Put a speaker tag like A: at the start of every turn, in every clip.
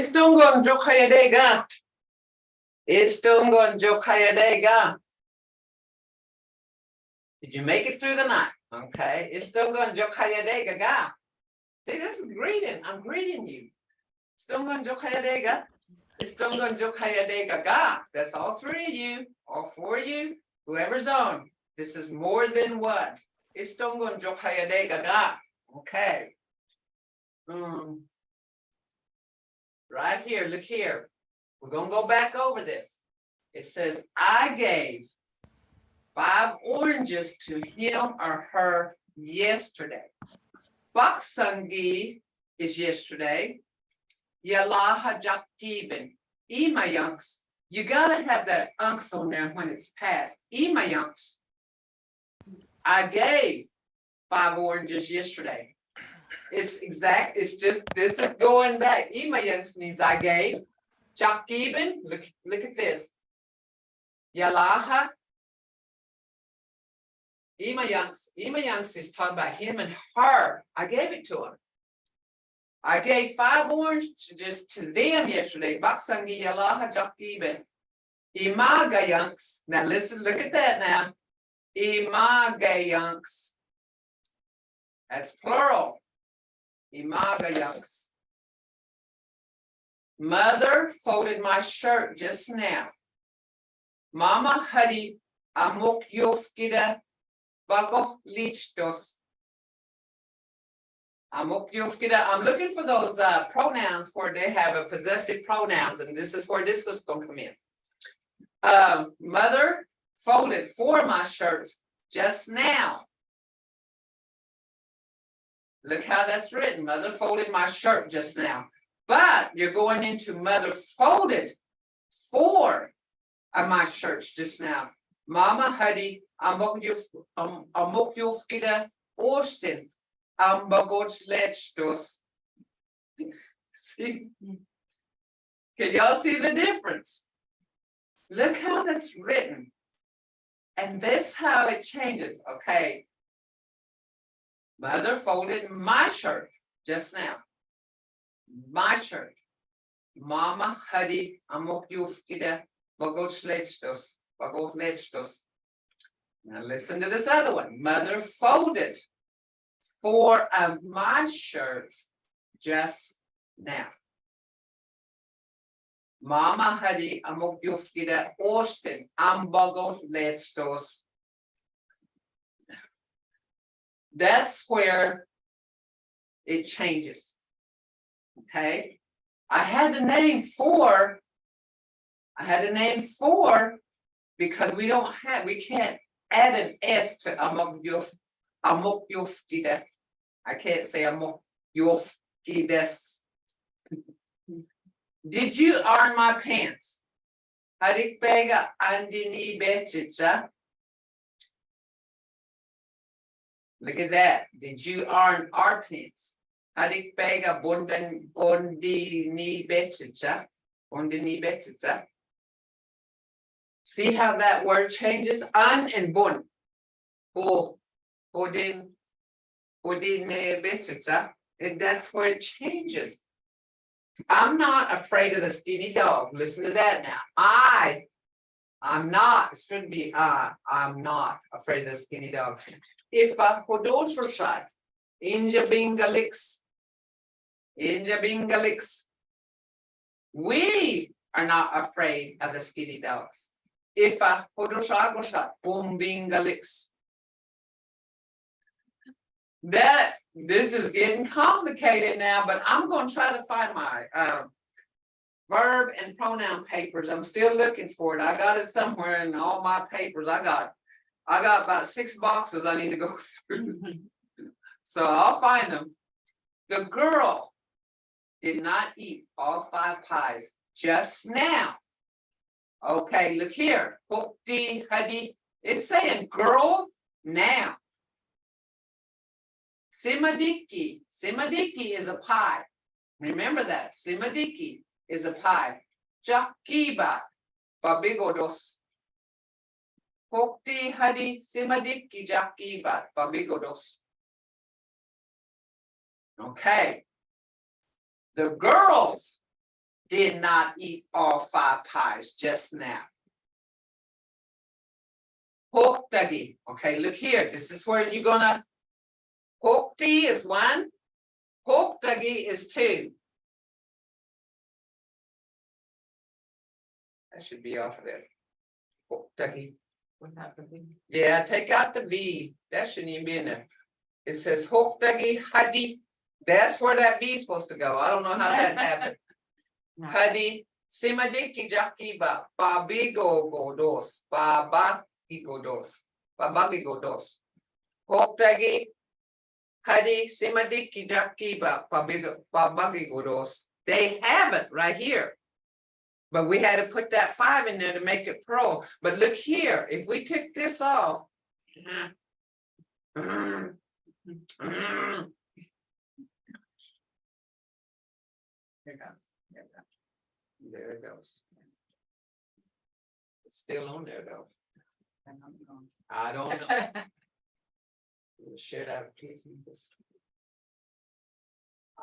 A: Istungon Jokayadega. Istungon Jokayadega. Did you make it through the night? Okay. Istungon Jokayadega. See, this is greeting. I'm greeting you. Istungon Jokayadega. Istungon Jokayadega. That's all three of you, all four of you, whoever's on. This is more than one. Istungon Jokayadega. Okay. Right here, look here. We're going to go back over this. It says, I gave 5 oranges to him or her yesterday. Baksangi is yesterday. Yalaha Jakibin. Imayanks. You got to have that unks on there when it's past. Imayanks. I gave 5 oranges yesterday. It's exact. It's just, this is going back. Imayanks means I gave. Jakibin, look at this. Yalaha. Imayanks is talking about him and her. I gave it to him. I gave 5 oranges to them yesterday. Baksangi Yalaha Jakibin. Imagayanks. Now listen, look at that now. Imagayanks. That's plural. Imagayanks. Mother folded my shirt just now. Mama hadi amok yofkida bago lichtos. Amok yofkida. I'm looking for those pronouns where they have a possessive pronouns, and this is where this is going to come in. Mother folded 4 of my shirts just now. Look how that's written. Mother folded my shirt just now. But you're going into mother folded 4 of my shirts just now. Mama hadi amok yofkida Austin ambagot lechtos. See? Can y'all see the difference? Look how that's written. And this how it changes. Okay. Mother folded my shirt just now. My shirt. Mama hadi amok yufkida bagot lechtos. Now listen to this other one. Mother folded 4 of my shirts just now. Mama hadi amok yufkida Austin ambagot lechtos. That's where it changes. Okay. I had to name 4 because we can't add an S to amok yofkida. I can't say amok yofkides. Did you iron my pants? Hadik bega andini bechicha. Look at that. Did you iron our pants? Hadik bega bondi ni bechicha. Bondi ni bechicha. See how that word changes? An and bun. Bodin ne bechicha. That's where it changes. I'm not afraid of the skinny dog. Listen to that now. I'm not. It should be I'm not afraid of the skinny dog. If a hodosrosai, inja bingalix, we are not afraid of the skinny dogs. If a hodosragosai, bingalix. This is getting complicated now, but I'm going to try to find my verb and pronoun papers. I'm still looking for it. I got it somewhere in all my papers. I got about 6 boxes I need to go through. So I'll find them. The girl did not eat all 5 pies just now. Okay, look here. It's saying girl now. Simadiki. Simadiki is a pie. Remember that. Simadiki is a pie. Jakiba babigodos. Kokti hadi simadiki jakiba babigodos. Okay. The girls did not eat all 5 pies just now. Hoktagi. Okay, look here. This is where you're gonna. Hokti is 1. Hoktagi is 2. That should be off of there. Hoktagi. Yeah, take out the V. That shouldn't even be in there. It says Hoktagi Hadi. That's where that V is supposed to go. I don't know how that happened. Hadi Simadiki Jakiba Babigo Godos Babaki Godos Babaki Godos Hoktagi Hadi Simadiki Jakiba Babaki Godos. They have it right here. But we had to put that 5 in there to make it pro. But look here, if we took this off. There it goes. It's still on there though. I don't know. We'll share that piece of this.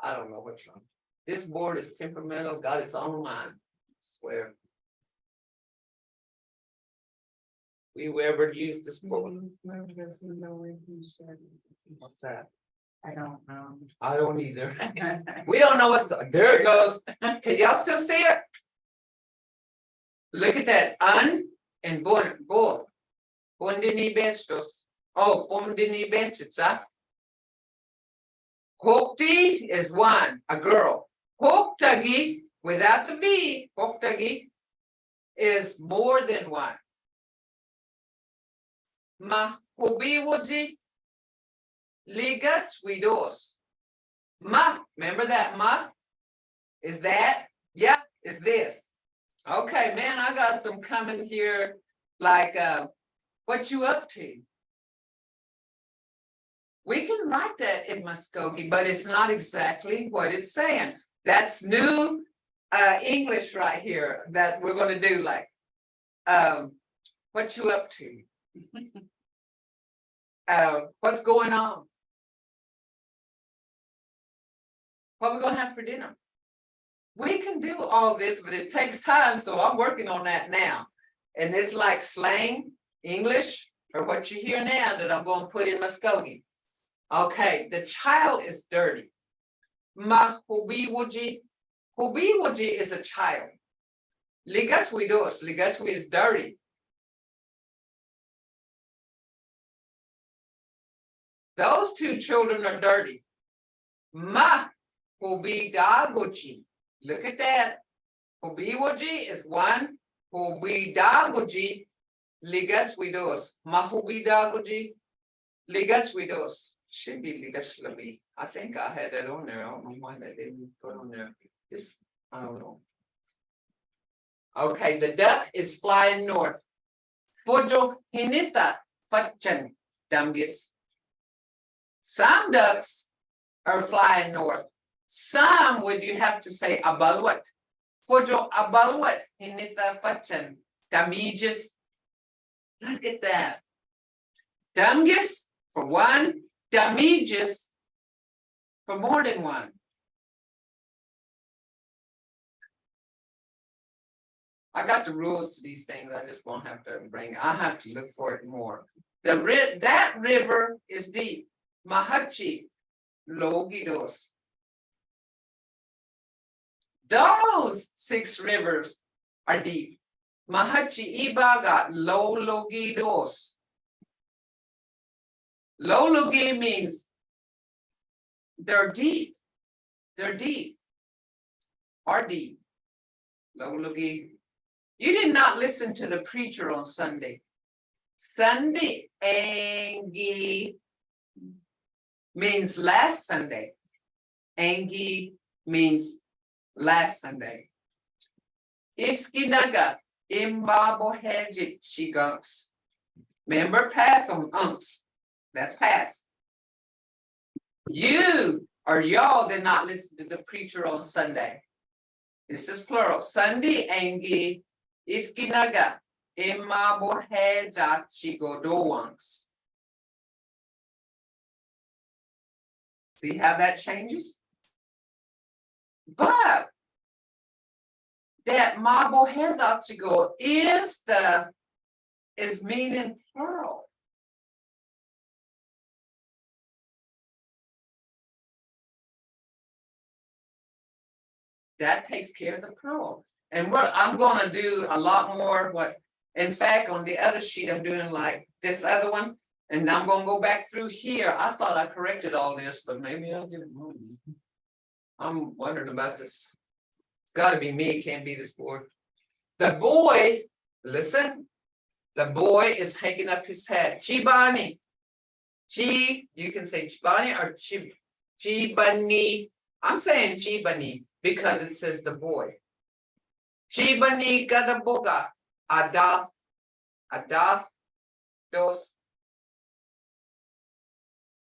A: I don't know what's wrong. This board is temperamental, got its own mind. I swear. We ever use this board? What's that?
B: I don't know.
A: I don't either. We don't know what's going. There it goes. Can y'all still see it? Look at that. And bun. Bundini bestos. Oh, bundini betchitsa. Hokti is 1, a girl. Hoktagi, without the V, Hoktagi is more than 1. Ma hubiwoji ligats widos. Ma, remember that ma? Is that? Yeah, is this. Okay, man, I got some coming here like what you up to? We can write that in Muskogee, but it's not exactly what it's saying. That's new English right here that we're going to do like what you up to? What's going on? What we gonna have for dinner? We can do all this, but it takes time, so I'm working on that now. And it's like slang English or what you hear now that I'm going to put in Muskogee. Okay, the child is dirty. Ma hubiwoji. Hubiwoji is a child. Ligatwidos. Ligatwi is dirty. Those 2 children are dirty. Ma hubidagoji. Look at that. Hubiwoji is 1. Hubidagoji. Ligatwidos. Ma hubidagoji. Ligatwidos. Should be ligatslavi. I think I had that on there. I don't know why they didn't put on there. This, I don't know. Okay, the duck is flying north. Fujo hinitha fachan damgis. Some ducks are flying north. Some would you have to say abalwat. Fujo abalwat hinitha fachan damigis. Look at that. Damgis for 1. Damigis for more than 1. I got the rules to these things. I just won't have to bring. I have to look for it more. That river is deep. Mahachi logidos. Those 6 rivers are deep. Mahachi ibaga logidos. Lologi means they're deep. They're deep. Are deep. Lologi. You did not listen to the preacher on Sunday. Sunday Angi means last Sunday. Angi means last Sunday. Ifkinaga imbabo hejit shigunks. Remember pass on unks. That's past. You or y'all did not listen to the preacher on Sunday. This is plural. Sunday angi ifkinaga imaboheja chigodowanks. See how that changes? But that marblehead is meaning plural. That takes care of the plural. And what I'm gonna do a lot more, in fact, on the other sheet, I'm doing like this other one, and I'm gonna go back through here. I thought I corrected all this, but maybe I'll get it wrong. I'm wondering about this. It's gotta be me, it can't be this board. The boy, listen, the boy is hanging up his hat. Chibani. You can say Chibani or Chibani. I'm saying Chibani because it says the boy. Chibani Gadaboga. Ada dos.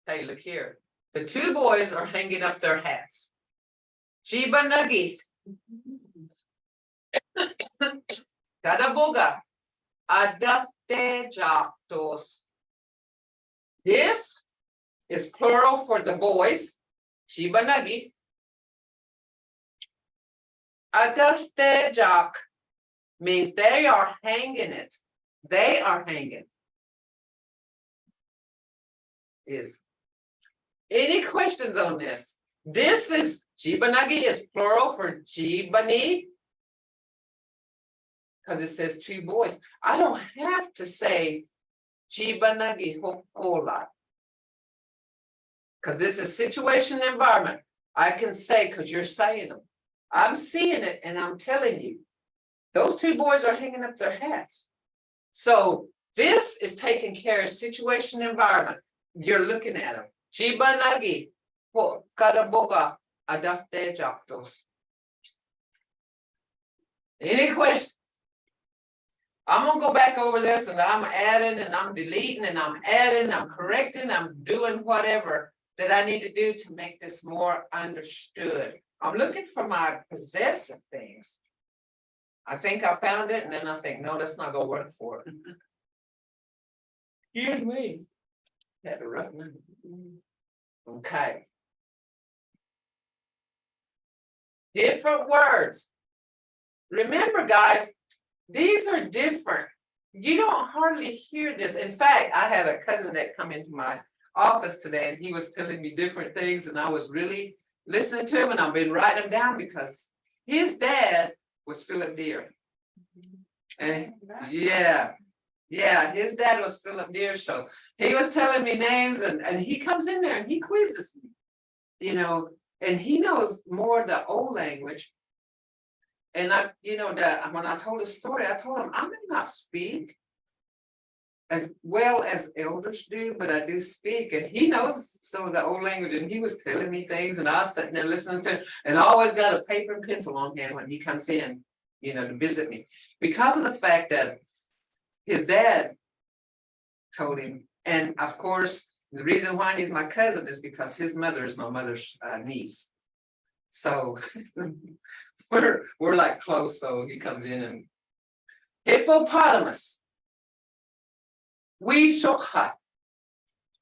A: Hey, look here. The two boys are hanging up their hats. Chibanagi. Gadaboga. Adatejatos. This is plural for the boys. Chibanagi. Adatejak means they are hanging it. They are hanging. Any questions on this? This is Chibanagi is plural for Chibani. Because it says two boys. I don't have to say Chibanagi Hokola. Because this is situation and environment. I can say because you're saying them. I'm seeing it and I'm telling you. Those two boys are hanging up their hats. So this is taking care of situation and environment. You're looking at them. Chibanagi Kadaboga Adate Jaktos. Any questions? I'm gonna go back over this and I'm adding and I'm deleting and I'm adding, I'm correcting, I'm doing whatever that I need to do to make this more understood. I'm looking for my possessive things. I think I found it and then I think, no, that's not gonna work for it. Here's me. Had to run. Okay. Different words. Remember, guys, these are different. You don't hardly hear this. In fact, I had a cousin that come into my office today and he was telling me different things and I was really listening to him and I've been writing them down because his dad was Philip Deere. And yeah, his dad was Philip Deere. So he was telling me names and he comes in there and he quizzes me, and he knows more of the old language. And when I told his story, I told him I may not speak as well as elders do, but I do speak. And he knows some of the old language, and he was telling me things, and I was sitting there listening to him, and I always got a paper and pencil on hand when he comes in, to visit me, because of the fact that his dad told him. And of course, the reason why he's my cousin is because his mother is my mother's niece. So we're like close. So he comes in and hippopotamus. We shokha.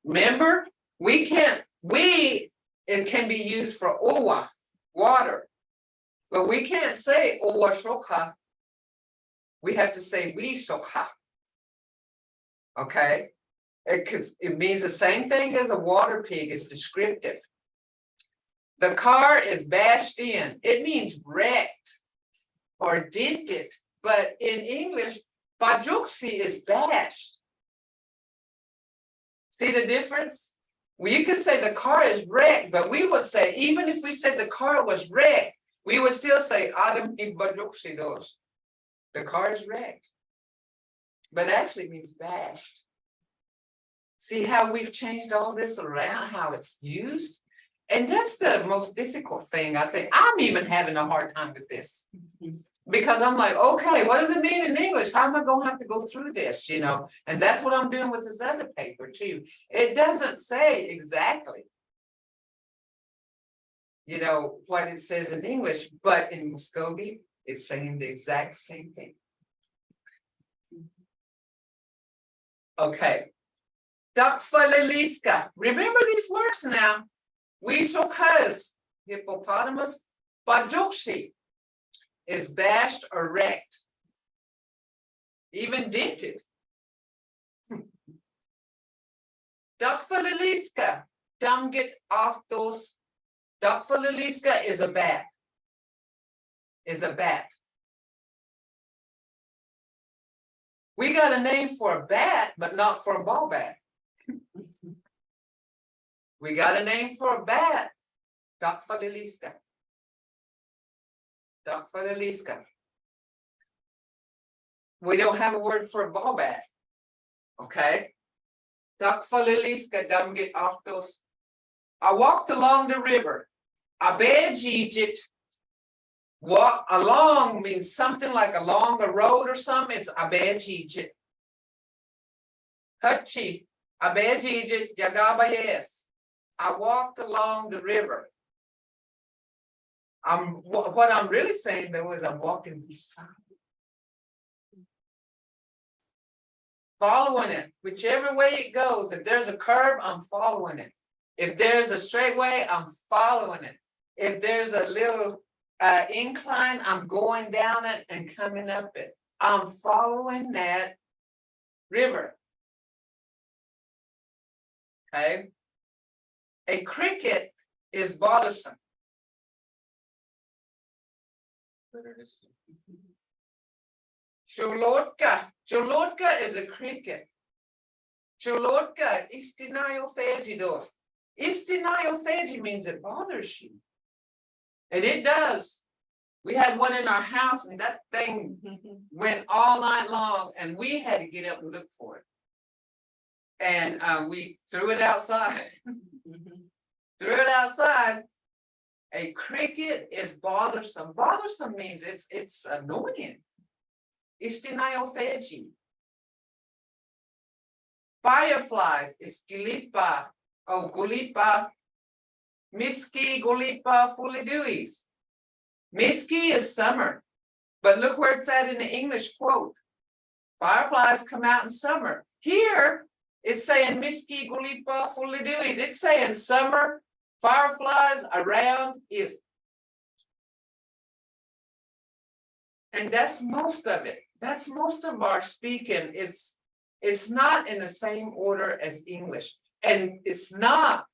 A: Remember, it can be used for owa, water, but we can't say owa shokha. We have to say we shokha. Okay, because it means the same thing as a water pig. It's descriptive. The car is bashed in. It means wrecked or dented. But in English, bajuksi is bashed. See the difference? Well, you can say the car is wrecked, but we would say, even if we said the car was wrecked, we would still say Adam bajuksi dos. The car is wrecked. But actually means bashed. See how we've changed all this around, how it's used? And that's the most difficult thing, I think. I'm even having a hard time with this. Because I'm like, okay, what does it mean in English? How am I going to have to go through this, And that's what I'm doing with this other paper, too. It doesn't say exactly, what it says in English, but in Muskogee, it's saying the exact same thing. Okay. Dakfaliliska. Remember these words now. We shokas, hippopotamus, bajoshi. is bashed or wrecked, even dented. Dakfaliliska, damgit aftos. Dakfaliliska is a bat. Is a bat. We got a name for a bat, but not for a ball bat. We got a name for a bat. Dakfaliliska. Dakfaliliska. We don't have a word for a ball bat. Okay. Dakfaliliska damgit aftos. I walked along the river. Abejijit. Walk along means something like along a road or something. It's abejijit. Hachi. Abejijit yagabayes. I walked along the river. What I'm really saying though is I'm walking beside it. Following it, whichever way it goes. If there's a curve, I'm following it. If there's a straight way, I'm following it. If there's a little incline, I'm going down it and coming up it. I'm following that river. Okay. A cricket is bothersome. Cholotka. Cholotka is a cricket. Cholotka istinayophagidos. Istinayophagy means it bothers you. And it does. We had one in our house and that thing went all night long and we had to get up and look for it. And we threw it outside. Threw it outside. A cricket is bothersome. Bothersome means it's annoying. Istinayophagy. Fireflies is gilipa or gulipa. Miski gulipa fuliduis. Miski is summer. But look where it's at in the English quote. Fireflies come out in summer. Here it's saying Miski gulipa fuliduis. It's saying summer. Fireflies around is. And that's most of it. That's most of our speaking. It's not in the same order as English. And it's not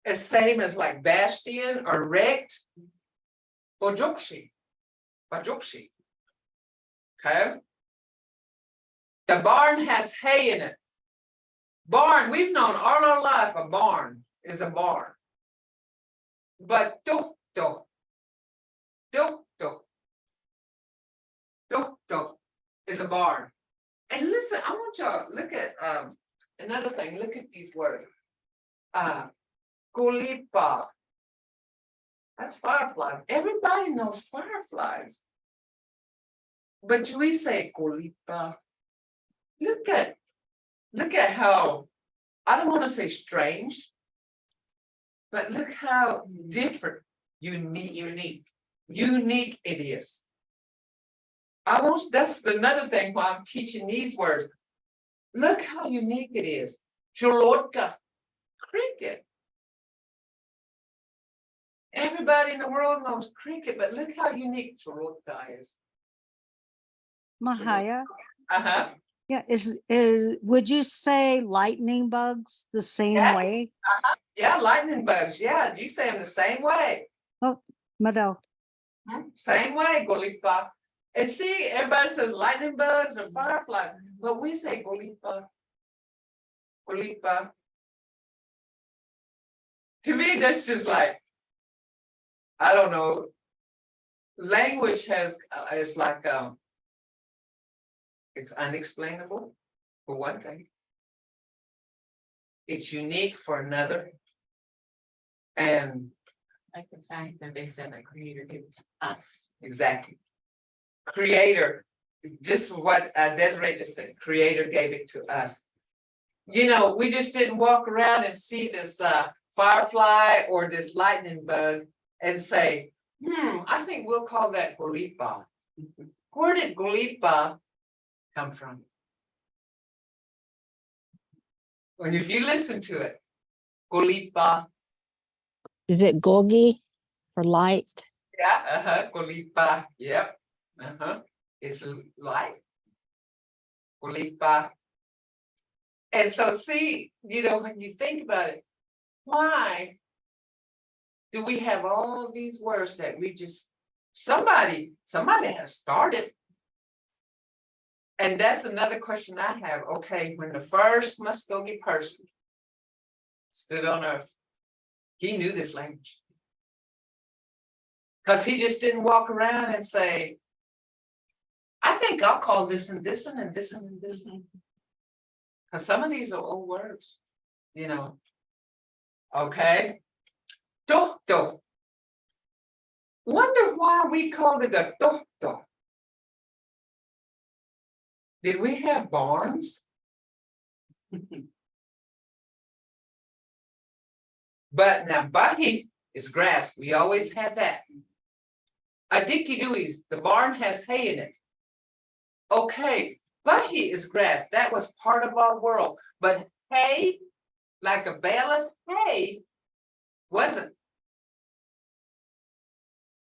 A: as same as like bastion or wrecked. Bojokshi. Bojokshi. Okay. The barn has hay in it. Barn, we've known all our life a barn is a barn. But tuk-tuk. Tuk-tuk. Tuk-tuk is a barn. And listen, I want y'all to look at another thing. Look at these words. Gulipa. That's fireflies. Everybody knows fireflies. But we say gulipa. Look at how, I don't want to say strange, but look how different, unique it is. That's another thing why I'm teaching these words. Look how unique it is. Cholotka, cricket. Everybody in the world knows cricket, but look how unique Cholotka is.
B: Mvhayv.
A: Uh-huh.
B: Yeah, would you say lightning bugs the same way?
A: Uh-huh. Yeah, lightning bugs. Yeah, you say them the same way.
B: Oh, Madel.
A: Same way, Golipa. And see, everybody says lightning bugs or fireflies, but we say Golipa. Golipa. To me, that's just like, I don't know. Language is like it's unexplainable for one thing. It's unique for another. And
C: like the fact that they said that creator gave it to us.
A: Exactly. Creator, just what Desiree just said, creator gave it to us. You know, we just didn't walk around and see this firefly or this lightning bug and say, I think we'll call that Golipa. Where did Golipa come from? And if you listen to it, Golipa.
D: Is it Gogi for light?
A: Yeah, Kulipa, yep, it's light. Kulipa. And so see, when you think about it, why do we have all these words that we just, somebody has started. And that's another question I have. Okay, when the first Muskogee person stood on earth, he knew this language. Because he just didn't walk around and say, I think I'll call this and this and this and this. Because some of these are old words, Okay. Doctor. Wonder why we called it a doctor. Did we have barns? But now Bucky is grass. We always had that. A dicky dooey's, the barn has hay in it. Okay, Bucky is grass. That was part of our world. But hay, like a bale of hay, wasn't.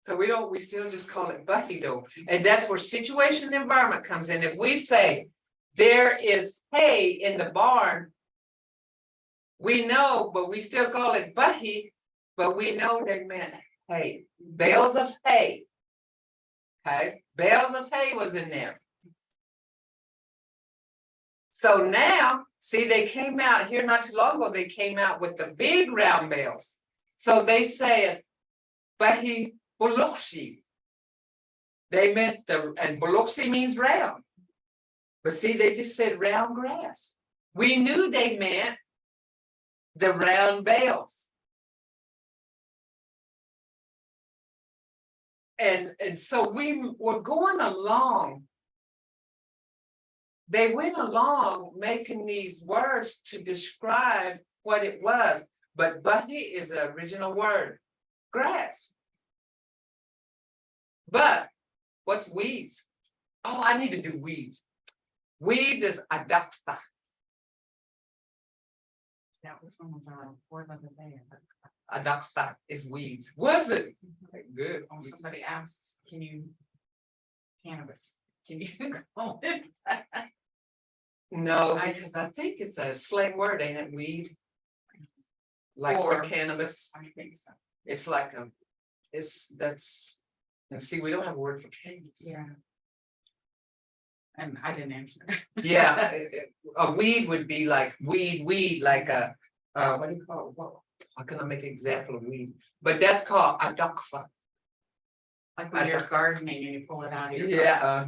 A: So we still just call it Bucky though. And that's where situation and environment comes in. If we say there is hay in the barn, we know, but we still call it Bucky, but we know they meant hay, bales of hay. Okay, bales of hay was in there. So now, see, they came out here not too long ago, they came out with the big round bales. So they say Bucky Biloxi. They meant and Biloxi means round. But see, they just said round grass. We knew they meant the round bales. And so we were going along. They went along making these words to describe what it was. But Bucky is the original word, grass. But what's weeds? Oh, I need to do weeds. Weeds is adapta.
C: That was one of our word of the day.
A: Adapta is weeds. Was it? Good.
C: Oh, somebody asked, can you cannabis? Can you call it that?
A: No, because I think it's a slang word, ain't it? Weed. Like for cannabis.
C: I think so.
A: It's like and see, we don't have a word for cannabis.
C: Yeah. And I didn't answer.
A: Yeah, a weed would be like weed, like a, what do you call it? Well, how can I make an example of weed? But that's called adakfa.
C: Like when you're gardening and you pull it out of your.
A: Yeah,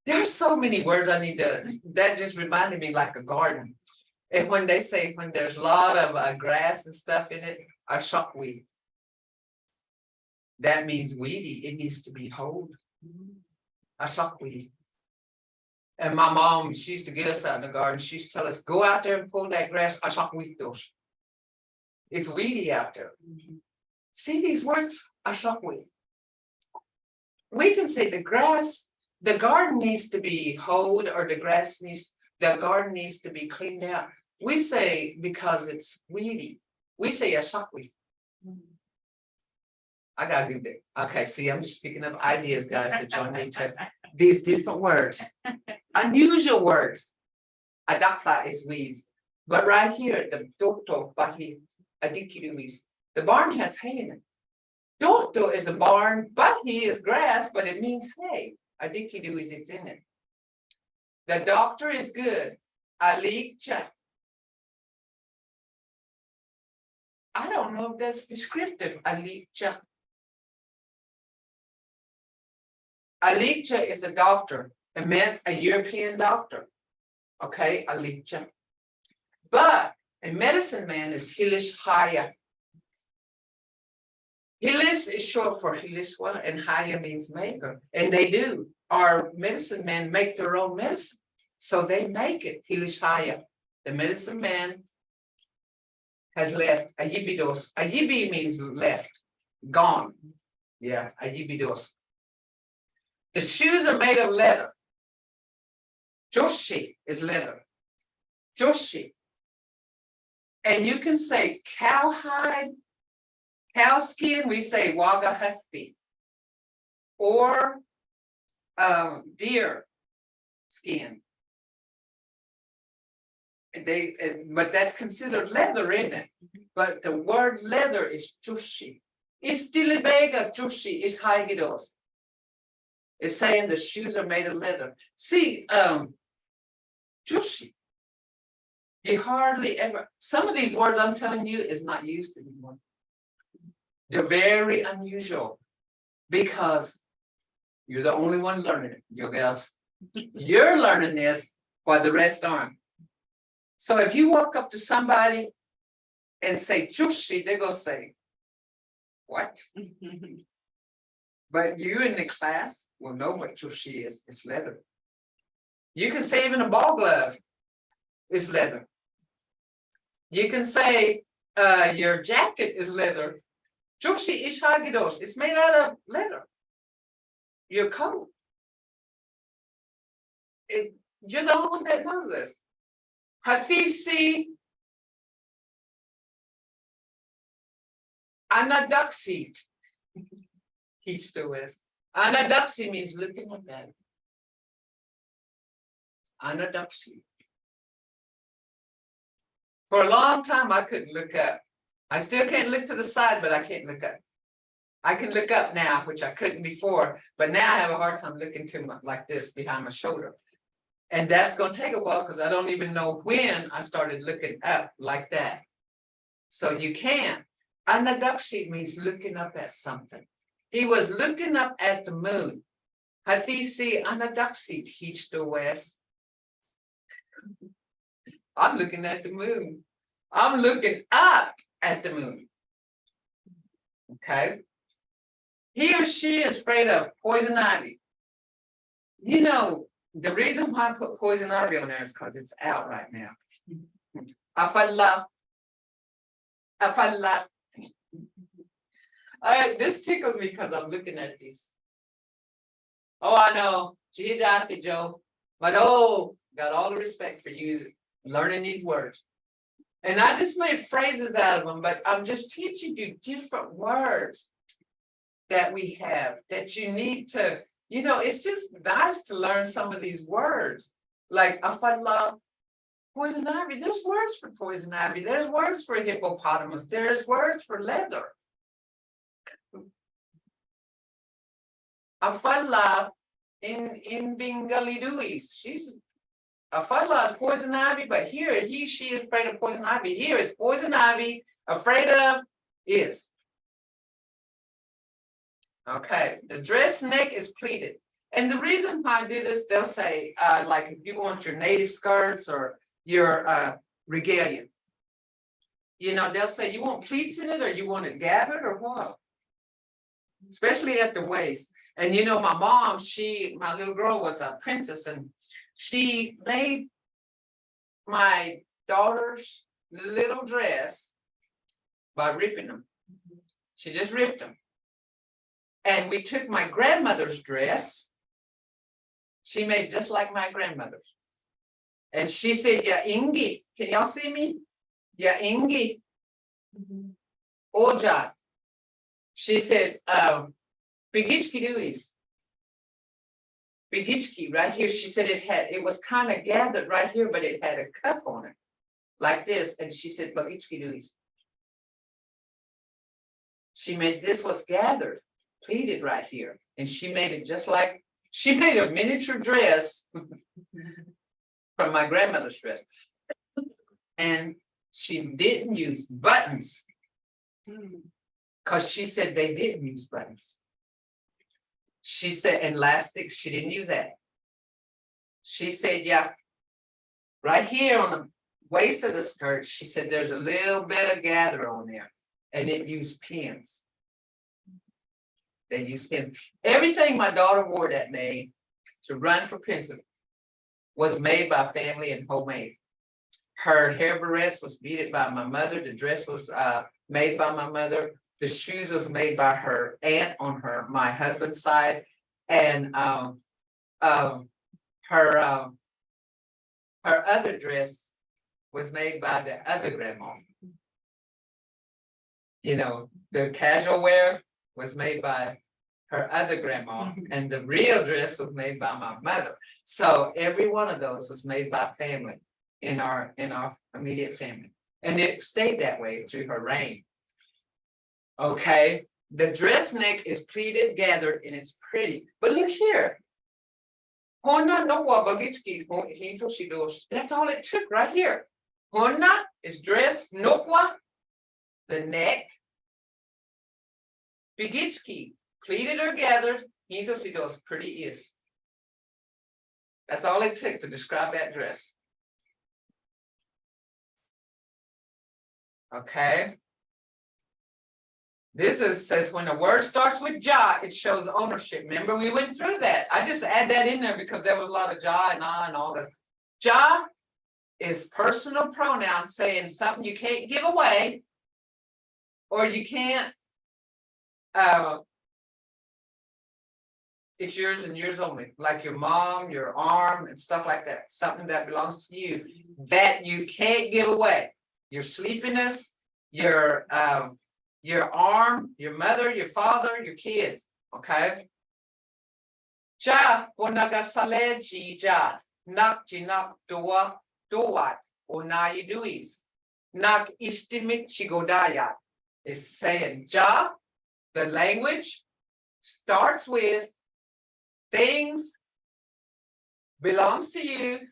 A: There are so many words I need to, that just reminded me like a garden. And when they say, when there's a lot of grass and stuff in it, a shockweed. That means weedy, it needs to be hoed. A shockweed. And my mom, she used to get us out in the garden, she used to tell us, go out there and pull that grass, a shockweed. It's weedy out there. See these words, a shockweed. We can say the grass, the garden needs to be hoed, or the garden needs to be cleaned out. We say because it's weedy, we say a shockweed. I gotta do that. Okay, see, I'm just picking up ideas, guys, that y'all need to, these different words, unusual words. Adakla is weeds, but right here, the doctor, Bahi, adikiduis, the barn has hay in it. Doctor is a barn, Bahi is grass, but it means hay. Adikiduis, it's in it. The doctor is good. Alikcha. I don't know if that's descriptive. Alikcha. Alikcha is a doctor. It meant a European doctor. Okay, Alikcha. But a medicine man is Hilish Haya. Hilis is short for Hiliswa, and Haya means maker. And they do. Our medicine men make their own medicine. So they make it. Hilish Haya. The medicine man has left. Ayibidos. Ayibi means left. Gone. Yeah, Ayibidos. The shoes are made of leather. Joshi is leather. Joshi. And you can say cowhide. Cow skin, we say wagahefti. Or deer skin. But that's considered leather, isn't it? But the word leather is tushi. It's tilibega tushi is haigidos. It's saying the shoes are made of leather. See, tushi. You hardly ever, some of these words I'm telling you is not used anymore. They're very unusual because you're the only one learning it, you guys. You're learning this while the rest aren't. So if you walk up to somebody and say chushi, they're gonna say, what? But you in the class will know what chushi is. It's leather. You can say even a ball glove is leather. You can say your jacket is leather. Chushi is hagidos. It's made out of leather. Your coat. You're the only one that knows this. Hafisi anaduxi. He still is. Anaduxi means looking at that. Anaduxi. For a long time, I couldn't look up. I still can't look to the side, but I can't look up. I can look up now, which I couldn't before, but now I have a hard time looking to my, like this behind my shoulder. And that's going to take a while because I don't even know when I started looking up like that. So you can. Anadakshi means looking up at something. He was looking up at the moon. Hafisi anadakshi east to west. I'm looking at the moon. I'm looking up at the moon. Okay. He or she is afraid of poison ivy. You know, the reason why I put poison ivy on there is because it's out right now. Afalla. Afalla. This tickles me because I'm looking at these. Oh, I know. Gee, Joe. But oh, got all the respect for you learning these words. And I just made phrases out of them, but I'm just teaching you different words that we have that you need to, you know, it's just nice to learn some of these words. Like afalla, poison ivy. There's words for poison ivy. There's words for hippopotamus. There's words for leather. Afalla in Bengali she's Afalla is poison ivy, but here she is afraid of poison ivy. Here is poison ivy, afraid of is. Okay, the dress neck is pleated. And the reason why I do this, they'll say, like if you want your native skirts or your regalia, you know, they'll say you want pleats in it or you want it gathered or what? Especially at the waist. And you know, my mom, my little girl was a princess and she made my daughter's little dress by ripping them. She just ripped them. And we took my grandmother's dress. She made just like my grandmother's. And she said, yeah, Ingi, can y'all see me? Yeah, Ingi. Oja. She said, Bigichki Duis. Bigichki, right here, she said it was kind of gathered right here, but it had a cuff on it, like this. And she said, Bigichki Duis. She made this was gathered, pleated right here. And she made it just like, she made a miniature dress from my grandmother's dress. And she didn't use buttons because she said they didn't use buttons. She said, and elastic, she didn't use that. She said, yeah, right here on the waist of the skirt, she said, there's a little bit of gather on there. And it used pins. They used pins. Everything my daughter wore that day to run for princess was made by family and homemade. Her hair barrettes was beaded by my mother. The dress was made by my mother. The shoes was made by her aunt on my husband's side, and her other dress was made by the other grandma. the casual wear was made by her other grandma, and the real dress was made by my mother. So every one of those was made by family in our immediate family. And it stayed that way through her reign. Okay, the dress neck is pleated, gathered, and it's pretty. But look here. That's all it took right here. Honna is dress, nokwa, the neck. Bigitski, pleated or gathered, Hithosidos, pretty is. That's all it took to describe that dress. Okay. This says when a word starts with ja, it shows ownership. Remember, we went through that. I just add that in there because there was a lot of ja and ah and all this. Ja is personal pronoun saying something you can't give away, or you can't. It's yours and yours only, like your mom, your arm, and stuff like that. Something that belongs to you that you can't give away. Your sleepiness, your arm, your mother, your father, your kids. Okay. Ja bonagasaleji jad nak jinak doat onayi duis nak istimik chigodaya is saying ja. The language starts with things belongs to you,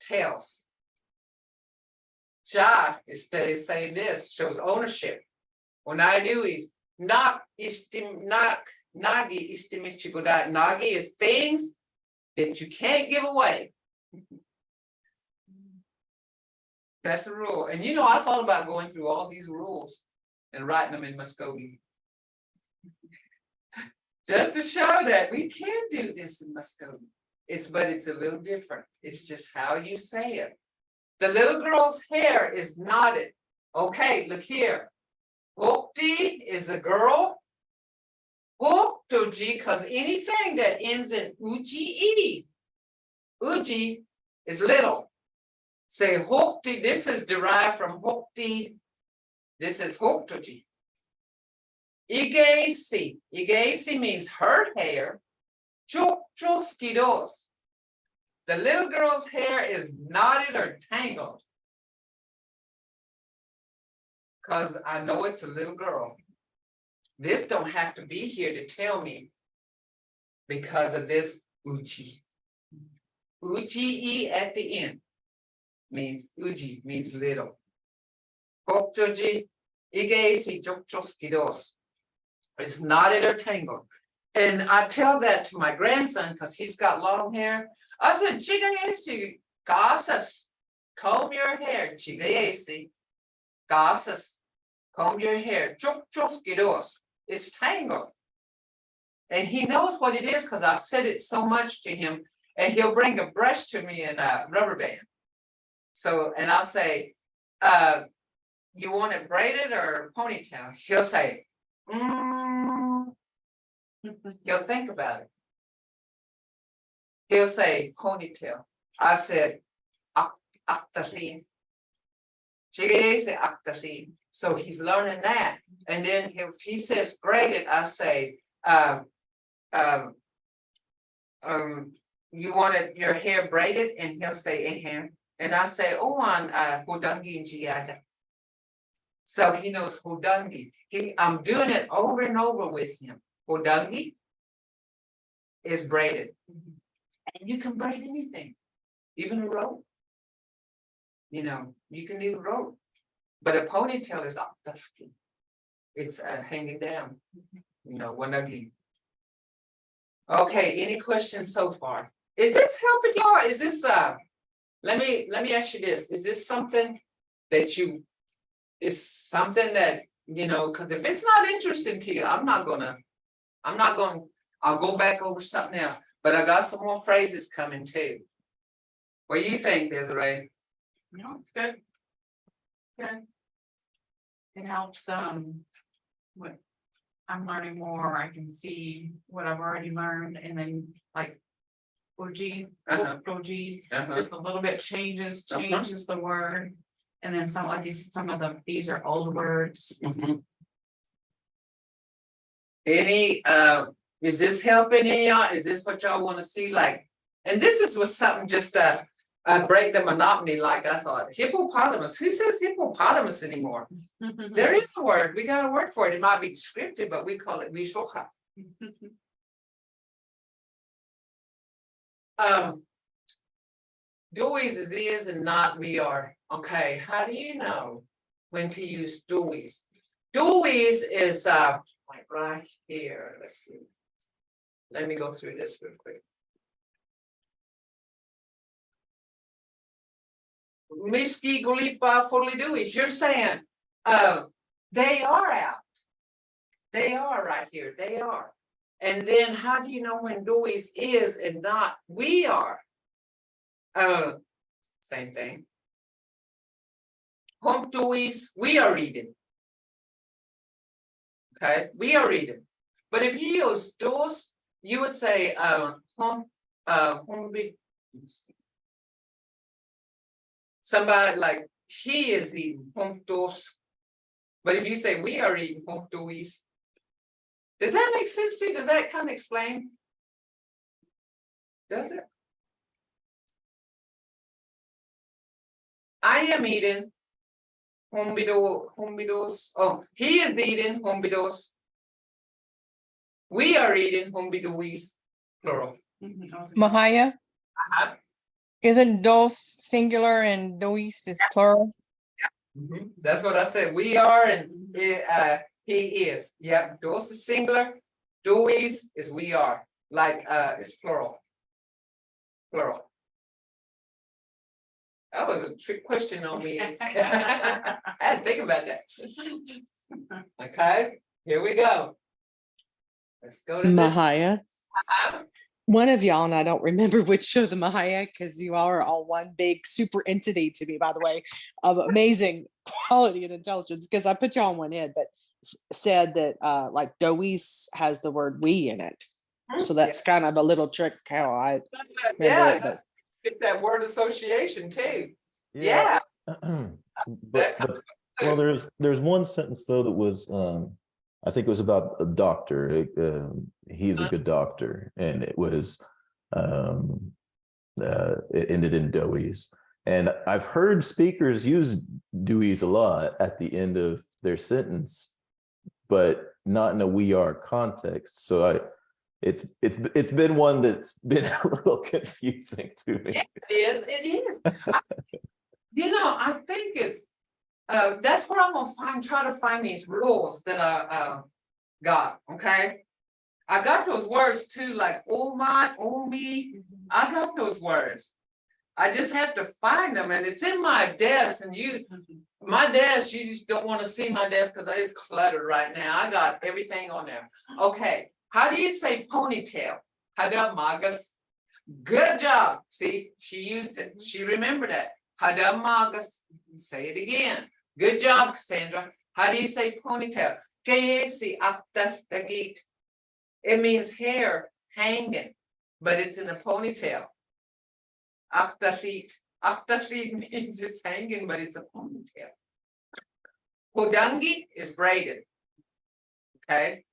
A: tells. Ja is saying this, shows ownership. When I do is nagi istimichigoda. Nagi is things that you can't give away. That's a rule. And I thought about going through all these rules and writing them in Muskogee. Just to show that we can do this in Muskogee. But it's a little different. It's just how you say it. The little girl's hair is knotted. Okay, look here. Hokti is a girl. Hoktoji, because anything that ends in uji, uji is little. Say hokti, this is derived from hokti. This is hoktoji. Igesi. Igesi means her hair. Chokchoskidos. The little girl's hair is knotted or tangled. Because I know it's a little girl. This don't have to be here to tell me because of this uchi. Uchi at the end means uji, means little. Koktoji, igesi chokchoskidos. It's knotted or tangled. And I tell that to my grandson because he's got long hair. I said, Chigayesi, gasas, comb your hair, Chigayesi, gasas, comb your hair, chokchoskidos. It's tangled. And he knows what it is because I've said it so much to him, and he'll bring a brush to me and a rubber band. So, and I'll say, you want it braided or ponytail? He'll say, He'll think about it. He'll say ponytail. I said, Aktasin. So he's learning that. And then if he says braided, I say, you wanted your hair braided? And he'll say, and I say, Hodangi. So he knows Hodangi. I'm doing it over and over with him. Hodangi is braided. And you can braid anything, even a rope. You can do a rope. But a ponytail is aktafki. It's hanging down. Wanagi. Okay, any questions so far? Is this helping y'all? Is this let me ask you this. Is this something that because if it's not interesting to you, I'll go back over something else. But I got some more phrases coming too. What do you think, Desiree?
C: No, it's good. Good. It helps, what I'm learning more, I can see what I've already learned, and then like OG,
A: Uh-huh.
C: OG,
A: Uh-huh.
C: just a little bit changes the word. And then some of these are old words.
A: Any, is this helping any of y'all? Is this what y'all wanna see? Like, and this was something just break the monotony, like I thought. Hippopotamus, who says hippopotamus anymore? There is a word, we got a word for it. It might be descriptive, but we call it vishoka. Dois is and not we are. Okay, how do you know when to use dois? Dois is like right here. Let's see. Let me go through this real quick. Miski Gulipa fully dois. You're saying they are out. They are right here. They are. And then how do you know when dois is and not we are? Same thing. Home dois, we are reading. Okay, we are reading. But if you use dos, you would say somebody like he is eating home dos. But if you say we are eating home dois, does that make sense to you? Does that kind of explain? Does it? I am eating hombidos. Oh, he is eating hombidos. We are eating hombidois, plural.
D: Mvhayv,
A: Uh-huh.
D: isn't dos singular and dois is plural?
A: That's what I said. We are and he is. Yep, dos is singular. Dois is we are. Like it's plural. Plural. That was a trick question on me. I had to think about that. Okay, here we go. Let's go to this.
E: Mvhayv.
A: Uh-huh.
E: One of y'all, and I don't remember which show the Mvhayv, because you all are all one big super entity to me, by the way, of amazing quality and intelligence, because I put y'all in one head, but said that like dois has the word we in it. So that's kind of a little trick how I
A: Yeah,
E: it, but-
A: get that word association too. Yeah.
F: but well, there's one sentence though that was I think it was about a doctor. He's a good doctor, and it was it ended in dois. And I've heard speakers use dois a lot at the end of their sentence, but not in a we are context. So it's been one that's been a little confusing to me.
A: It is. I think it's that's what I'm gonna try to find these rules that I got. Okay, I got those words too, like oh my, oh me. I got those words. I just have to find them, and it's in my desk. And my desk, you just don't want to see my desk because it's cluttered right now. I got everything on there. Okay, how do you say ponytail? Hada magas. Good job. See, she used it. She remembered that. Hada magas. Say it again. Good job, Cassandra. How do you say ponytail? It means hair hanging, but it's in a ponytail. Aktafit means it's hanging, but it's a ponytail. Hodangi is braided. Okay.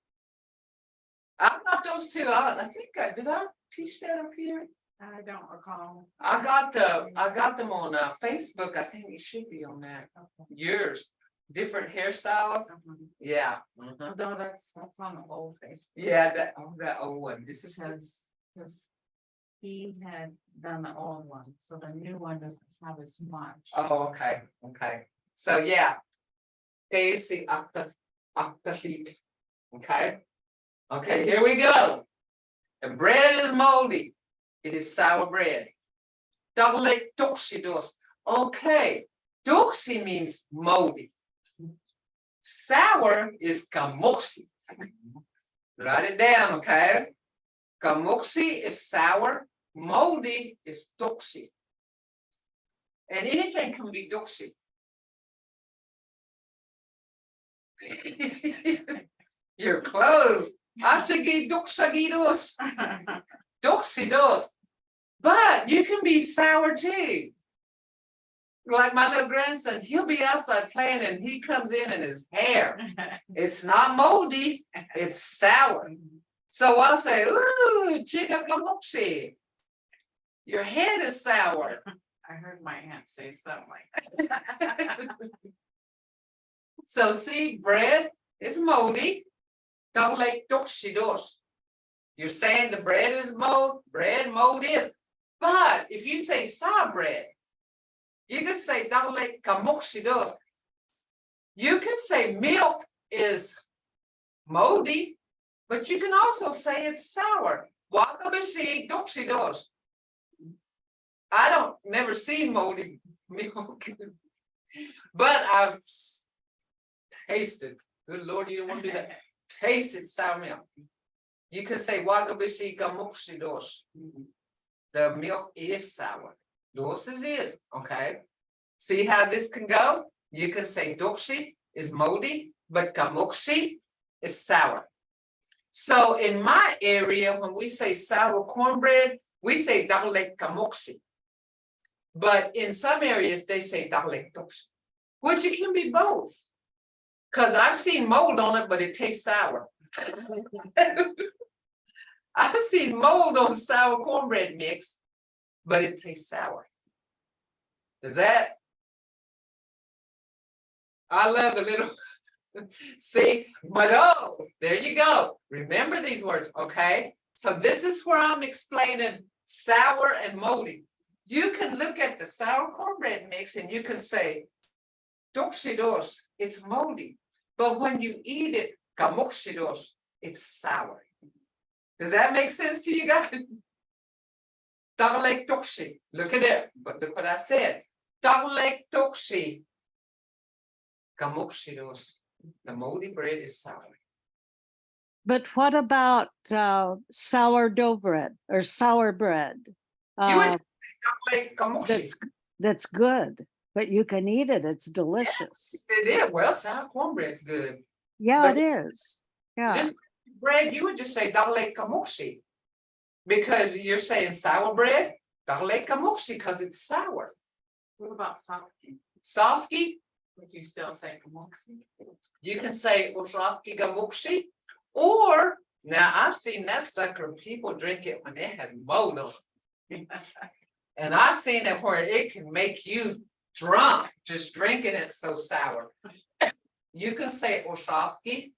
A: I've got those two. I think did I teach that up here?
C: I don't recall.
A: I got them on Facebook. I think it should be on there. Yours, different hairstyles. Yeah.
C: Although that's on the old face.
A: Yeah, that old one. This is
C: Because he had done the old one, so the new one doesn't have as much.
A: oh, okay. Okay. So yeah. Daisy Octafeet. Okay. Okay, here we go. The bread is moldy. It is sour bread. Double doxidos. Okay. Doxy means moldy. Sour is kamoxi. Write it down, okay? Kamoxi is sour. Moldy is doxy. And anything can be doxy. You're close. Achagi doxagidos. Doxidos. But you can be sour too. like my little grandson, he'll be outside playing and he comes in and his hair, it's not moldy, it's sour. So I'll say, ooh, chica kamoshi. Your head is sour.
C: I heard my aunt say something like that.
A: So see, bread is moldy. Don't like dokshidos. You're saying the bread is mold is. But if you say sour bread, you can say don't like kamokshidos. You can say milk is moldy, but you can also say it's sour. Wakabashi dokshidos. I don't never seen moldy milk, but I've tasted. Good Lord, you don't want to do that. Tasted sour milk. You can say wagabishi kamokshidos. The milk is sour. Dos is, okay? See how this can go? You can say dokshi is moldy, but kamokshi is sour. So in my area, when we say sour cornbread, we say dalek kamokshi. But in some areas, they say dalek dokshi, which it can be both. Because I've seen mold on it, but it tastes sour. I've seen mold on sour cornbread mix, but it tastes sour. Is that? I love the little, see, but oh, there you go. Remember these words, okay? So this is where I'm explaining sour and moldy. You can look at the sour cornbread mix and you can say, dokshidos, it's moldy. But when you eat it, kamokshidos, it's sour. Does that make sense to you guys? Dagalek dokshi. Look at it. But look what I said. Dagalek dokshi. Kamokshidos. The moldy bread is sour.
B: But what about sourdough bread or sour bread?
A: You would say dagalek kamoksi.
B: That's good, but you can eat it. It's delicious.
A: It is. Well, sour cornbread's good.
B: Yeah,
A: But-
B: it is. Yeah.
A: This bread, you would just say dagalek kamoksi. Because you're saying sour bread, dagalek kamoksi, because it's sour.
C: What about softy?
A: Sofki,
C: Would you still say kamoksi?
A: you can say osofki kamoksi. Or, now I've seen that sucker, people drink it when they had mold on it. And I've seen it where it can make you drunk, just drinking it so sour. You can say osofki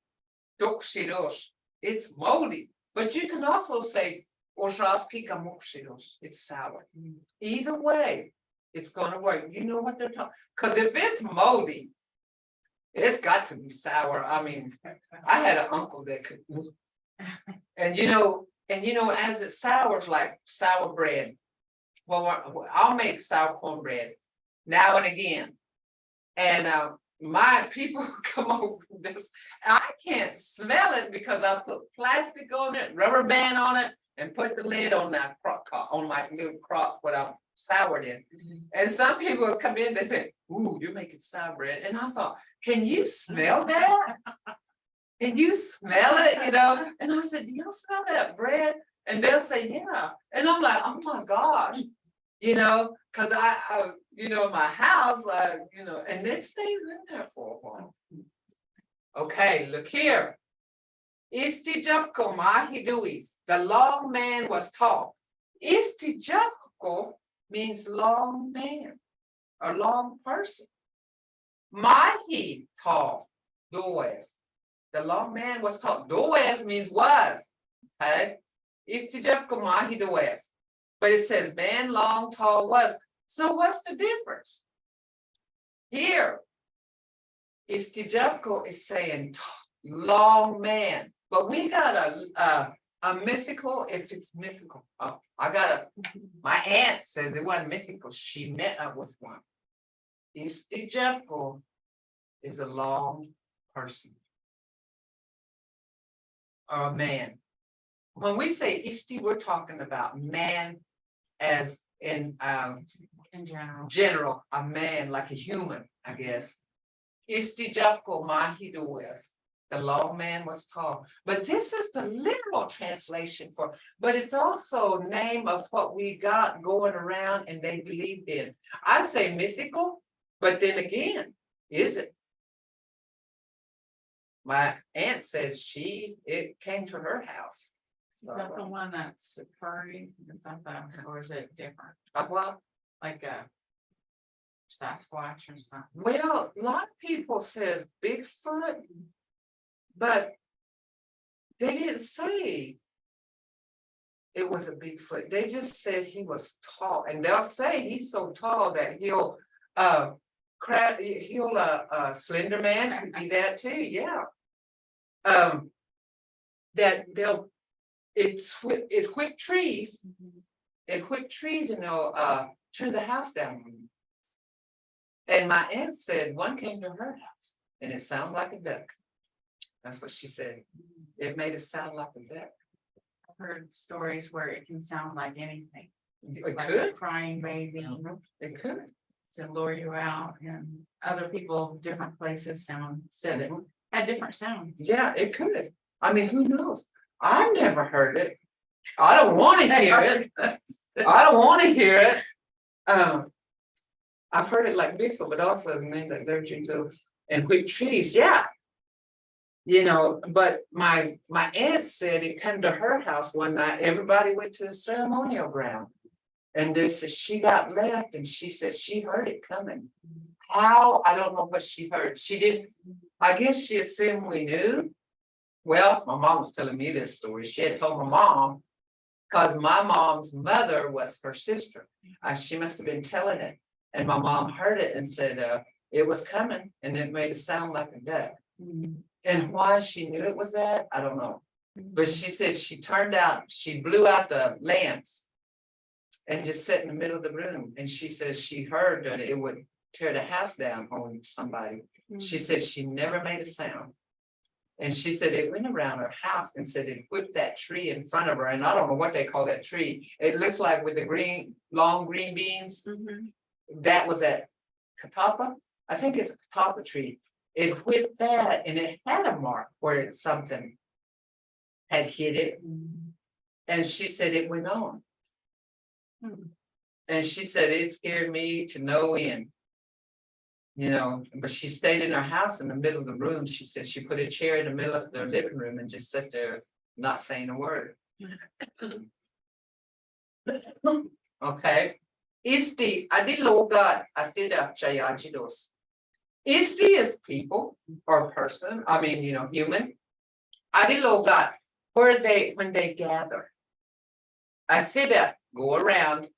A: dokshidos, it's moldy. But you can also say osofki kamokshidos, it's sour. Either way, it's gonna work. You know what they're talking, because if it's moldy, it's got to be sour. I mean, I had an uncle that could. And as it sours like sour bread. Well, I'll make sour cornbread now and again. And my people come over from this. I can't smell it because I put plastic on it, rubber band on it, and put the lid on that crock, on my little crock what I'm soured in. And some people come in, they say, ooh, you're making sour bread. And I thought, can you smell that? Can you smell it? And I said, do you smell that bread? And they'll say, yeah. And I'm like, oh my gosh, because I my house, and it stays in there for a while. Okay, look here. Istijapko mahiduis, the long man was tall. Istijapko means long man, a long person. Mahi tall, does. The long man was tall. Does means was. Okay. Istijapko mahi does. But it says man long, tall was. So what's the difference? Here, Istijapko is saying long man. But we got a mythical, if it's mythical. Oh, my aunt says it wasn't mythical. She met up with one. Istijapko is a long person. Or a man. When we say isti, we're talking about man as in general, a man like a human, I guess. Istijapko mahidues. the lawman was tall. But this is the literal translation for, but it's also name of what we got going around and they believed in. I say mythical, but then again, is it? My aunt said it came to her house.
C: Is that the one that's furry, is that the, or is it different,
A: Well,
C: like a Sasquatch or something?
A: well, a lot of people says Bigfoot, but they didn't say it was a Bigfoot. They just said he was tall, and they'll say he's so tall that he'll Slender Man could be that too, yeah. That it whip trees, and they'll turn the house down. And my aunt said one came to her house and it sounded like a duck. That's what she said. It made it sound like a duck.
C: I've heard stories where it can sound like anything,
A: It
C: like a
A: could,
C: crying baby
A: it could.
C: to lure you out, and other people, different places said it had different sounds.
A: Yeah, it could. I mean, who knows? I've never heard it. I don't want to hear it. I don't want to hear it. I've heard it like Bigfoot, but also the name that they're to and whip trees, yeah. You know, but my aunt said it came to her house one night. Everybody went to the ceremonial ground. And they said she got left and she said she heard it coming. How? I don't know what she heard. She didn't, I guess she assumed we knew. Well, my mom was telling me this story. She had told my mom, because my mom's mother was her sister. She must have been telling it. And my mom heard it and said it was coming and it made it sound like a duck. And why she knew it was that, I don't know. But she said she blew out the lamps and just sat in the middle of the room. And she says she heard that it would tear the house down on somebody. She said she never made a sound. And she said it went around her house and said it whipped that tree in front of her. And I don't know what they call that tree. It looks like with the long green beans. That was that catapa. I think it's a catapa tree. It whipped that and it had a mark where something had hit it. And she said it went on. And she said it scared me to no end. You know, but she stayed in her house in the middle of the room. She said she put a chair in the middle of their living room and just sat there, not saying a word. Okay. Isti, adiloga, atida chayajidos. Isti is people or person, I mean, you know, human. Adiloga, when they gather. Atida, go around.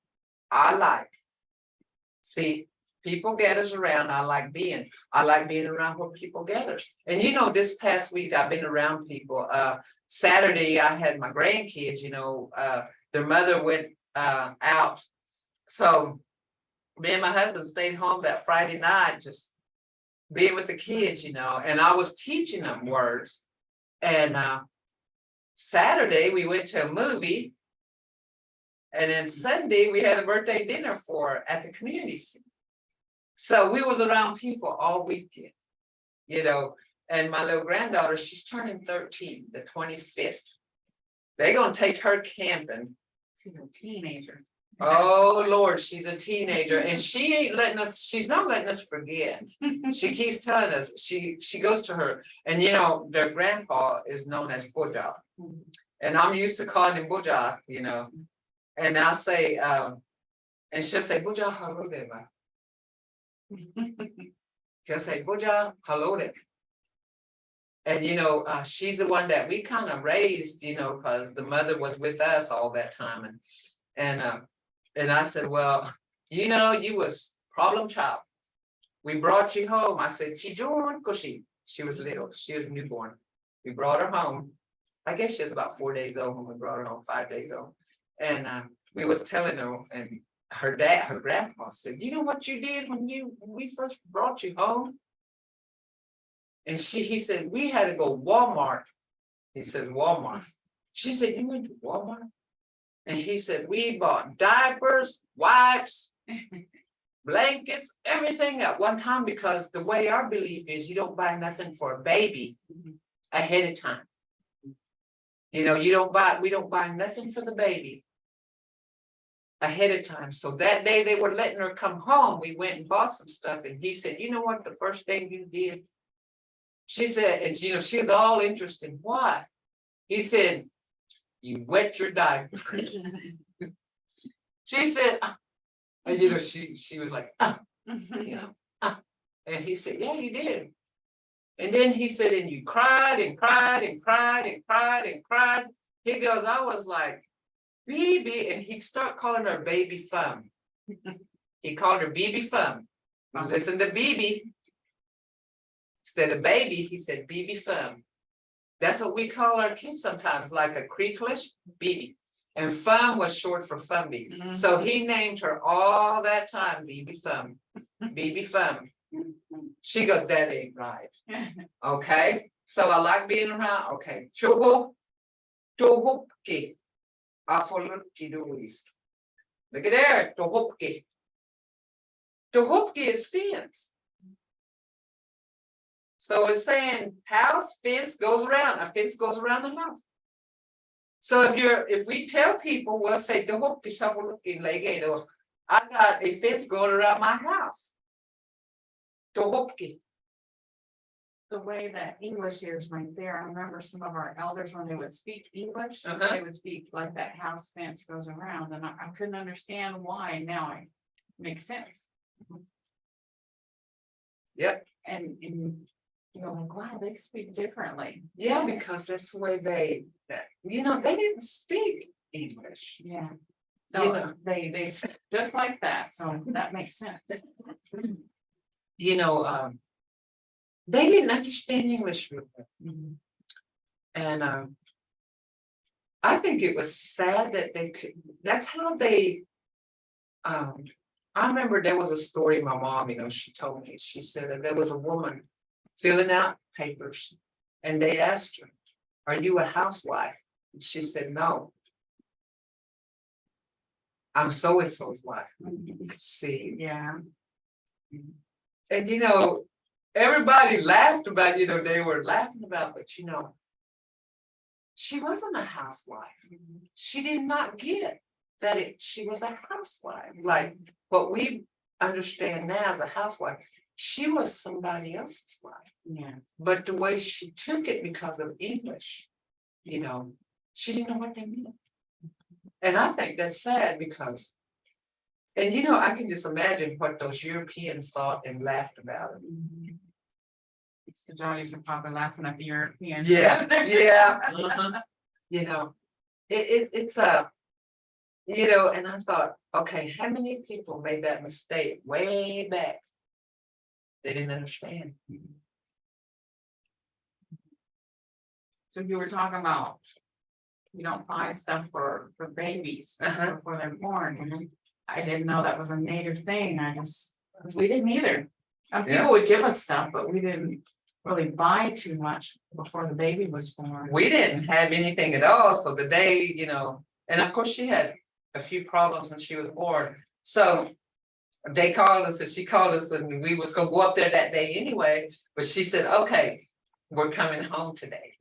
A: I like. See, people gathers around. I like being around where people gathers. And you know, this past week I've been around people. Saturday I had my grandkids, you know, their mother went out. So me and my husband stayed home that Friday night, just being with the kids, you know, and I was teaching them words. And Saturday we went to a movie. And then Sunday we had a birthday dinner at the community center. So we was around people all weekend, you know, and my little granddaughter, she's turning 13, the 25th. They're gonna take her camping.
C: She's a teenager.
A: Oh Lord, she's a teenager and she's not letting us forget. She keeps telling us, she goes to her, and you know, their grandpa is known as Boja. And I'm used to calling him Boja, you know. And I'll say, and she'll say, Boja, hello there. She'll say, Boja, hello there. And you know, she's the one that we kind of raised, you know, because the mother was with us all that time. And I said, well, you know, you was problem child. We brought you home. I said, Chijon Kushi. She was little. She was newborn. We brought her home. I guess she was about 4 days old when we brought her home, 5 days old. And we was telling her, and her grandpa said, you know what you did when we first brought you home? And he said, we had to go Walmart. He says, Walmart. She said, you went to Walmart? And he said, we bought diapers, wipes, blankets, everything at one time, because the way our belief is, you don't buy nothing for a baby ahead of time. You know, we don't buy nothing for the baby ahead of time. So that day they were letting her come home, we went and bought some stuff, and he said, you know what, the first thing you did? She said, and you know, she was all interested. Why? He said, you wet your diaper. She said, and you know, she was like, you know, and he said, yeah, you did. And then he said, and you cried and cried and cried and cried and cried. He goes, I was like, baby, and he started calling her baby fum. He called her baby fum. Listen to baby. Instead of baby, he said baby fum. That's what we call our kids sometimes, like a creeklish baby. And fum was short for Fumby. So he named her all that time baby fum. Baby fum. She goes, that ain't right. Okay, so I like being around. Okay, Chogo, Tohopke, Afolutki Louise. Look at there, Tohopke. Tohopke is fence. So it's saying house fence goes around, a fence goes around the house. So if we tell people, we'll say Tohopke Shafolutki Legados, I got a fence going around my house. Tohopke.
C: The way that English is right there, I remember some of our elders, when they would speak English, they would speak like that house fence goes around, and I couldn't understand why. Now it makes sense.
A: Yep.
C: And you know, like, wow, they speak differently.
A: Yeah, because that's the way they didn't speak English.
C: Yeah.
A: You
C: So
A: know.
C: they speak just like that, so that makes sense.
A: You know, they didn't understand English real well. And I think it was sad that they could, that's how they, I remember there was a story my mom, you know, she told me, she said that there was a woman filling out papers and they asked her, are you a housewife? And she said, no. I'm so-and-so's wife. See,
C: Yeah.
A: and you know, everybody laughed about, you know, they were laughing about, but you know, she wasn't a housewife. She did not get that she was a housewife. Like what we understand now as a housewife, she was somebody else's wife.
C: Yeah.
A: But the way she took it because of English, you know, she didn't know what they meant. And I think that's sad because, and you know, I can just imagine what those Europeans thought and laughed about it.
C: It's the Johnnies are probably laughing at the Europeans.
A: Yeah, yeah. You know, it's you know, and I thought, okay, how many people made that mistake way back? They didn't understand.
C: So you were talking about, you don't buy stuff for babies before they're born. And I didn't know that was a native thing. We didn't either. People would give us stuff, but we didn't really buy too much before the baby was born.
A: We didn't have anything at all. So the day, you know, and of course she had a few problems when she was born. So they called us and she called us and we was gonna go up there that day anyway. But she said, okay, we're coming home today.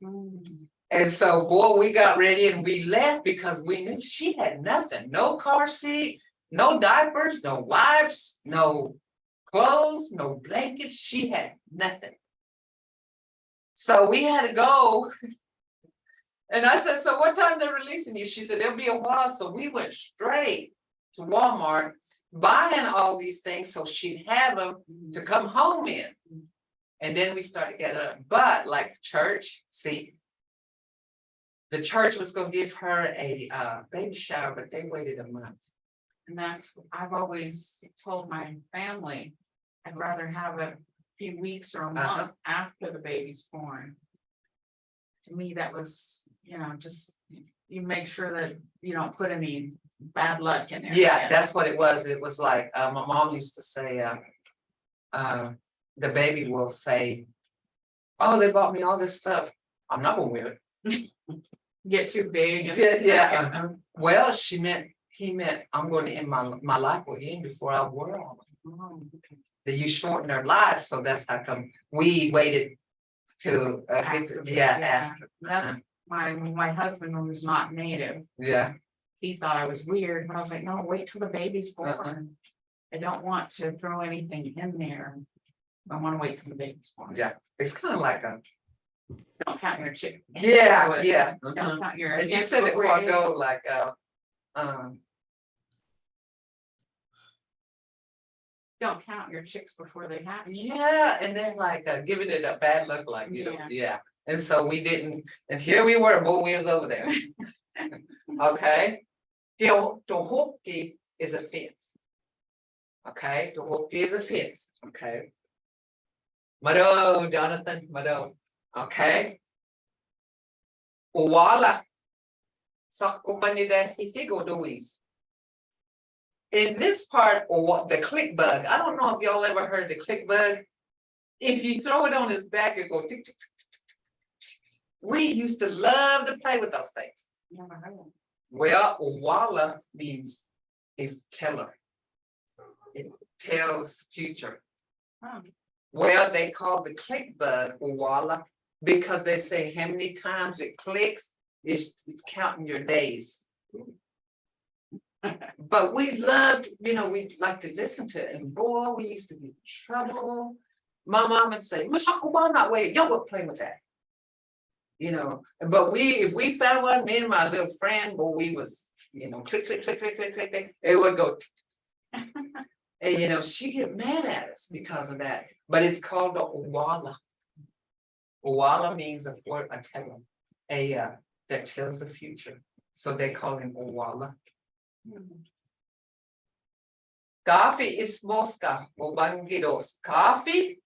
A: And so, boy, we got ready and we left because we knew she had nothing, no car seat, no diapers, no wipes, no clothes, no blankets. She had nothing. So we had to go. And I said, so what time they're releasing you? She said, it'll be a while. So we went straight to Walmart, buying all these things so she'd have them to come home in. And then we started getting up. But like the church, see, the church was going to give her a baby shower, but they waited a month.
C: And I've always told my family, I'd rather have a few weeks or a month after the baby's born. To me, that was, you know, just you make sure that you don't put any bad luck in there.
A: Yeah, that's what it was. It was like my mom used to say, the baby will say, oh, they bought me all this stuff. I'm not gonna wear it.
C: Get too big.
A: Yeah. Well, he meant I'm going to end my life will end before I wear all of it. That you shorten their lives, so that's how come we waited to,
C: after,
A: yeah, after,
C: That's my husband who's not native.
A: yeah.
C: He thought I was weird, but I was like, no, wait till the baby's
A: Uh-uh.
C: born. I don't want to throw anything in there. I want to wait till the baby's born.
A: Yeah, it's kind of like a,
C: Don't count your chick.
A: yeah, yeah.
C: Don't
A: uh-huh.
C: count your.
A: And you
C: eggs
A: said it
C: before
A: will
C: it
A: go
C: is.
A: like, um,
C: Don't count your chicks before they hatch.
A: yeah, and then like, giving it a bad look, like, you know,
C: Yeah.
A: yeah. And so we didn't, and here we were, both wheels over there. Okay? The hockey is a fence. Okay, the hockey is a fence, okay? Mado, Jonathan, Mado, okay? Wala. Sakupanida hitigo dois. In this part, or what the click bug, I don't know if y'all ever heard the click bug. If you throw it on his back, it go tick, tick, tick, tick, tick, tick. We used to love to play with those things.
C: Never heard of it.
A: Well, Wala means a killer. It tells future.
C: Oh,
A: Well, they call the click bug Wala because they say how many times it clicks, it's counting your days. But we loved, you know, we like to listen to it, and boy, we used to get in trouble. My mom would say, not wait, y'all would play with that. You know, but if we found one, me and my little friend, boy, we was, you know, click, click, click, click, click, click, click, it would go. And you know, she get mad at us because of that, but it's called the Owala. Owala means a teller, that tells the future, so they call him Owala. Coffee is mosca, obangidos. Coffee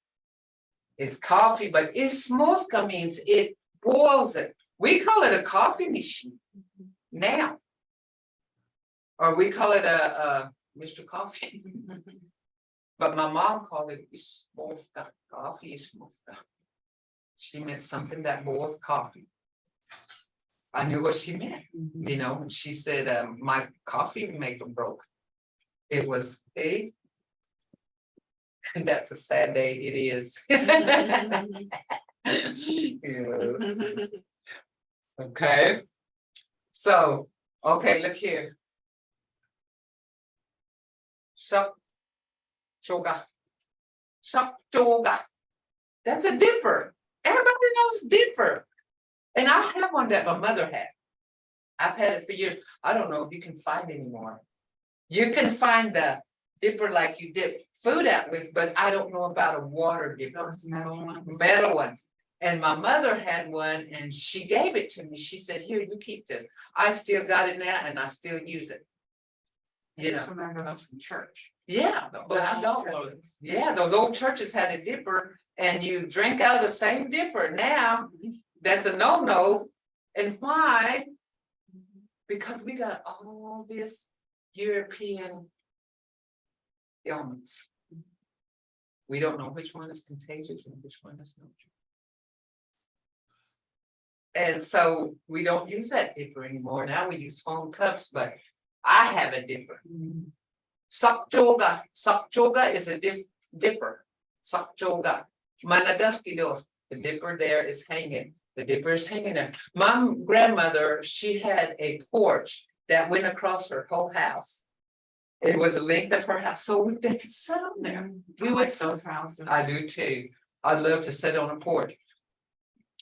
A: is coffee, but ismoska means it boils it. We call it a coffee machine now. Or we call it a Mr. Coffee. But my mom called it ismoska, coffee ismoska. She meant something that boils coffee. I knew what she meant, you know, and she said, my coffee maker broke. It was that's a sad day, it is. Yeah. Okay. So, okay, look here. Suck, choga. Suck, choga. That's a dipper. Everybody knows dipper. And I have one that my mother had. I've had it for years. I don't know if you can find anymore. You can find the dipper like you dip food out with, but I don't know about a water dipper.
C: Those metal ones.
A: Metal ones. And my mother had one and she gave it to me. She said, here, you keep this. I still got it now and I still use it. You know,
C: Just remember those from church.
A: yeah, but I don't know. Yeah, those old churches had a dipper and you drink out of the same dipper. Now, that's a no-no. And why? Because we got all this European ailments. We don't know which one is contagious and which one is not. And so we don't use that dipper anymore. Now we use foam cups, but I have a dipper. Sakjoga. Sakjoga is a dipper. Sakjoga. Manadaskidos. The dipper there is hanging. The dipper is hanging there. My grandmother, she had a porch that went across her whole house. It was the length of her house, so they could sit on there. We would,
C: those houses.
A: I do too. I love to sit on a porch.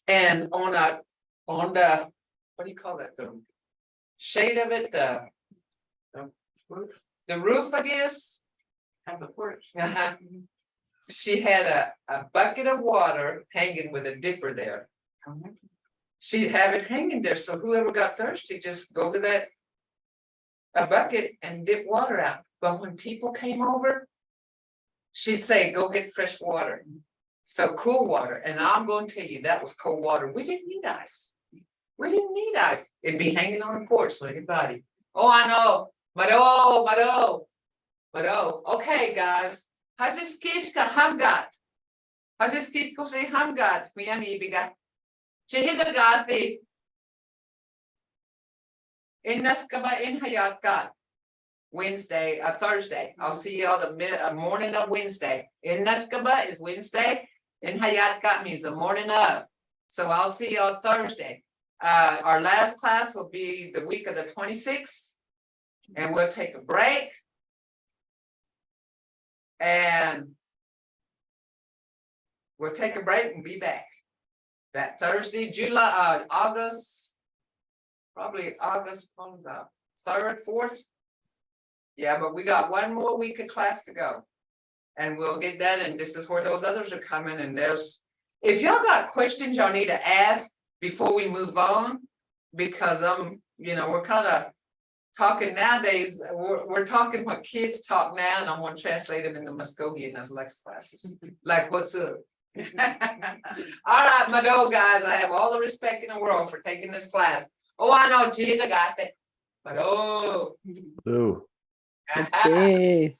A: And on the, what do you call that? The shade of it, the roof, I guess.
C: Have the porch.
A: Uh-huh. She had a bucket of water hanging with a dipper there. She'd have it hanging there, so whoever got thirsty, just go to that a bucket and dip water out. But when people came over, she'd say, go get fresh water. So cool water. And I'm going to tell you, that was cold water. We didn't need ice. We didn't need ice. It'd be hanging on the porch, so anybody. Oh, I know. Mado. Okay, guys. Haziskika hamgat. Haziskiko say hamgat. We are ibiga. Chihidagati. Inafkaba in Hayatgat. Wednesday, Thursday. I'll see you all the morning of Wednesday. Inafkaba is Wednesday. in Hayat got me is the morning of. So I'll see you on Thursday. Our last class will be the week of the 26th. And we'll take a break. And we'll take a break and be back. That Thursday, August, probably August on the 3rd, 4th. Yeah, but we got one more week of class to go. And we'll get that, and this is where those others are coming, and if y'all got questions y'all need to ask before we move on, because we're kind of talking nowadays, we're talking what kids talk now, and I'm gonna translate them into Muskogee in those next classes, like what's up? All right, my dog guys, I have all the respect in the world for taking this class. Oh, I know, geez, I got it. But
F: Ooh.
E: Okay.